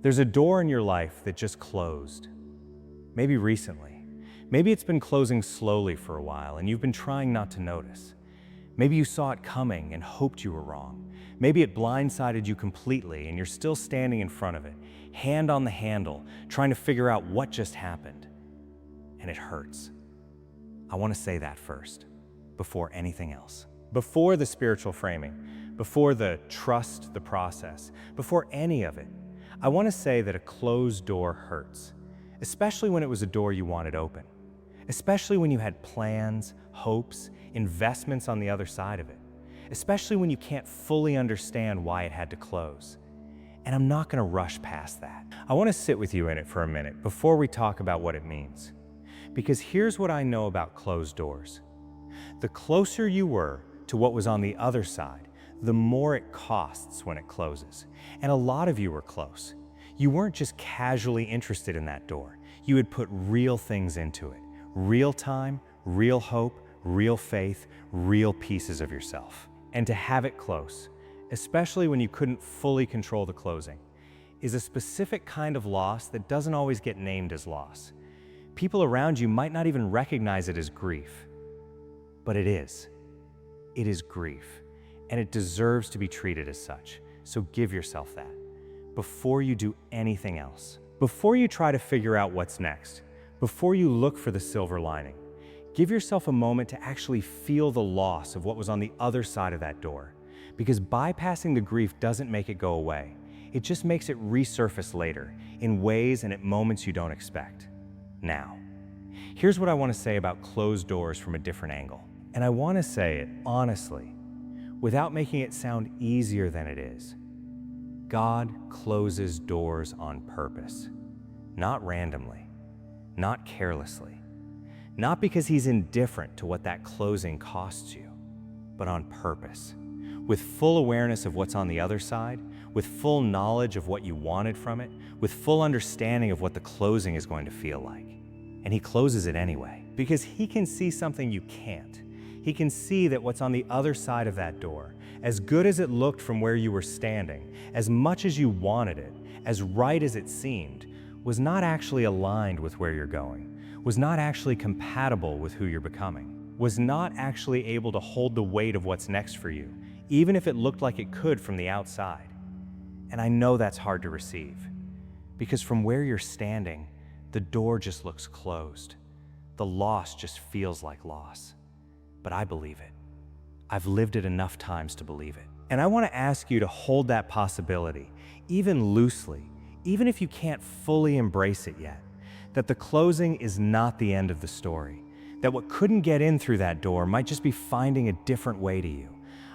There's a door in your life that just closed. Maybe recently. Maybe it's been closing slowly for a while and you've been trying not to notice. Maybe you saw it coming and hoped you were wrong. Maybe it blindsided you completely and you're still standing in front of it, hand on the handle, trying to figure out what just happened. And it hurts. I want to say that first, before anything else. Before the spiritual framing, before the trust the process, before any of it, I want to say that a closed door hurts, especially when it was a door you wanted open, especially when you had plans, hopes, investments on the other side of it, especially when you can't fully understand why it had to close. And I'm not going to rush past that. I want to sit with you in it for a minute before we talk about what it means. Because here's what I know about closed doors. The closer you were to what was on the other side, the more it costs when it closes. And a lot of you were close. You weren't just casually interested in that door. You had put real things into it. Real time, real hope, real faith, real pieces of yourself. And to have it close, especially when you couldn't fully control the closing, is a specific kind of loss that doesn't always get named as loss. People around you might not even recognize it as grief. But it is. It is grief. And it deserves to be treated as such. So give yourself that before you do anything else. Before you try to figure out what's next, before you look for the silver lining, give yourself a moment to actually feel the loss of what was on the other side of that door. Because bypassing the grief doesn't make it go away. It just makes it resurface later in ways and at moments you don't expect. Now, here's what I want to say about closed doors from a different angle. And I want to say it honestly, without making it sound easier than it is. God closes doors on purpose, not randomly, not carelessly, not because he's indifferent to what that closing costs you, but on purpose, with full awareness of what's on the other side, with full knowledge of what you wanted from it, with full understanding of what the closing is going to feel like. And he closes it anyway, because he can see something you can't. He can see that what's on the other side of that door, as good as it looked from where you were standing, as much as you wanted it, as right as it seemed, was not actually aligned with where you're going, was not actually compatible with who you're becoming, was not actually able to hold the weight of what's next for you, even if it looked like it could from the outside. And I know that's hard to receive, because from where you're standing, the door just looks closed. The loss just feels like loss. But I believe it. I've lived it enough times to believe it. And I want to ask you to hold that possibility, even loosely, even if you can't fully embrace it yet, that the closing is not the end of the story, that what couldn't get in through that door might just be finding a different way to you.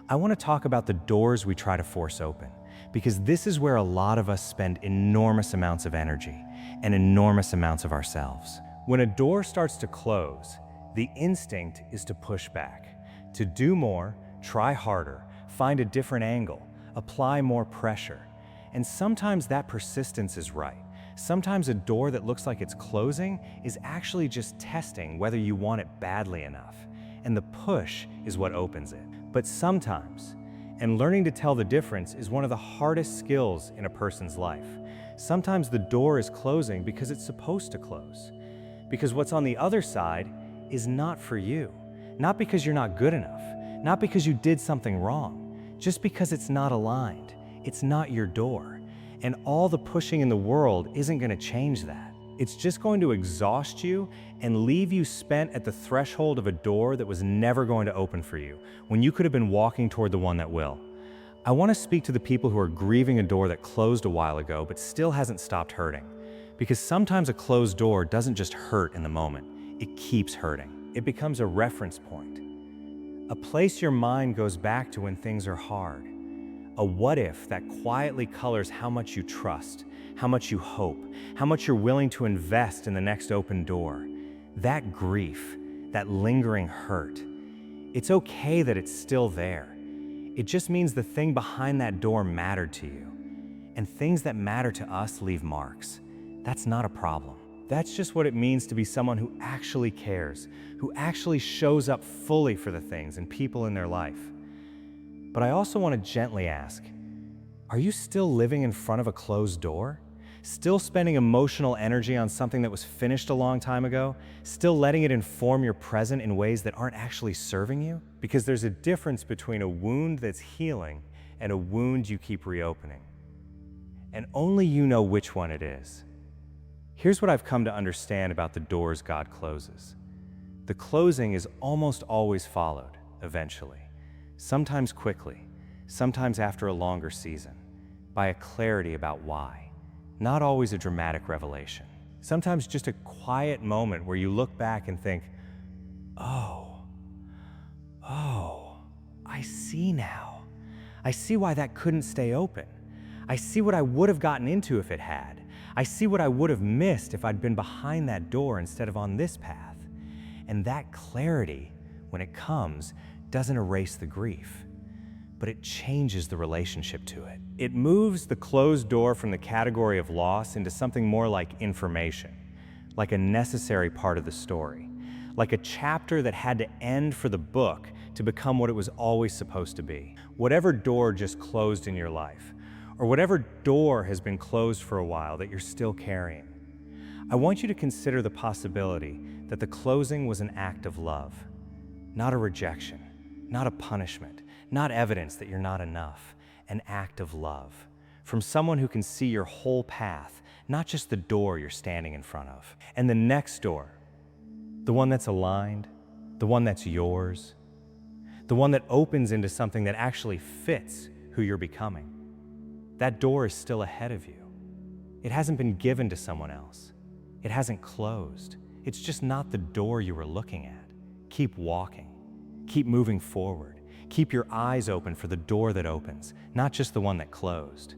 I want to talk about the doors we try to force open, because this is where a lot of us spend enormous amounts of energy and enormous amounts of ourselves. When a door starts to close, the instinct is to push back, to do more, try harder, find a different angle, apply more pressure. And sometimes that persistence is right. Sometimes a door that looks like it's closing is actually just testing whether you want it badly enough. And the push is what opens it. But sometimes, and learning to tell the difference is one of the hardest skills in a person's life. Sometimes the door is closing because it's supposed to close. Because what's on the other side is not for you. Not because you're not good enough, not because you did something wrong, just because it's not aligned. It's not your door. And all the pushing in the world isn't going to change that. It's just going to exhaust you and leave you spent at the threshold of a door that was never going to open for you, when you could have been walking toward the one that will. I want to speak to the people who are grieving a door that closed a while ago but still hasn't stopped hurting. Because sometimes a closed door doesn't just hurt in the moment. It keeps hurting. It becomes a reference point, a place your mind goes back to when things are hard, a what if that quietly colors how much you trust, how much you hope, how much you're willing to invest in the next open door. That grief, that lingering hurt, it's okay that it's still there. It just means the thing behind that door mattered to you. And things that matter to us leave marks. That's not a problem. That's just what it means to be someone who actually cares, who actually shows up fully for the things and people in their life. But I also want to gently ask, are you still living in front of a closed door? Still spending emotional energy on something that was finished a long time ago? Still letting it inform your present in ways that aren't actually serving you? Because there's a difference between a wound that's healing and a wound you keep reopening. And only you know which one it is. Here's what I've come to understand about the doors God closes. The closing is almost always followed, eventually, sometimes quickly, sometimes after a longer season, by a clarity about why. Not always a dramatic revelation. Sometimes just a quiet moment where you look back and think, oh, I see now. I see why that couldn't stay open. I see what I would have gotten into if it had. I see what I would have missed if I'd been behind that door instead of on this path. And that clarity, when it comes, doesn't erase the grief, but it changes the relationship to it. It moves the closed door from the category of loss into something more like information, like a necessary part of the story, like a chapter that had to end for the book to become what it was always supposed to be. Whatever door just closed in your life, or whatever door has been closed for a while that you're still carrying, I want you to consider the possibility that the closing was an act of love, not a rejection, not a punishment, not evidence that you're not enough, an act of love from someone who can see your whole path, not just the door you're standing in front of. And the next door, the one that's aligned, the one that's yours, the one that opens into something that actually fits who you're becoming. That door is still ahead of you. It hasn't been given to someone else. It hasn't closed. It's just not the door you were looking at. Keep walking. Keep moving forward. Keep your eyes open for the door that opens, not just the one that closed.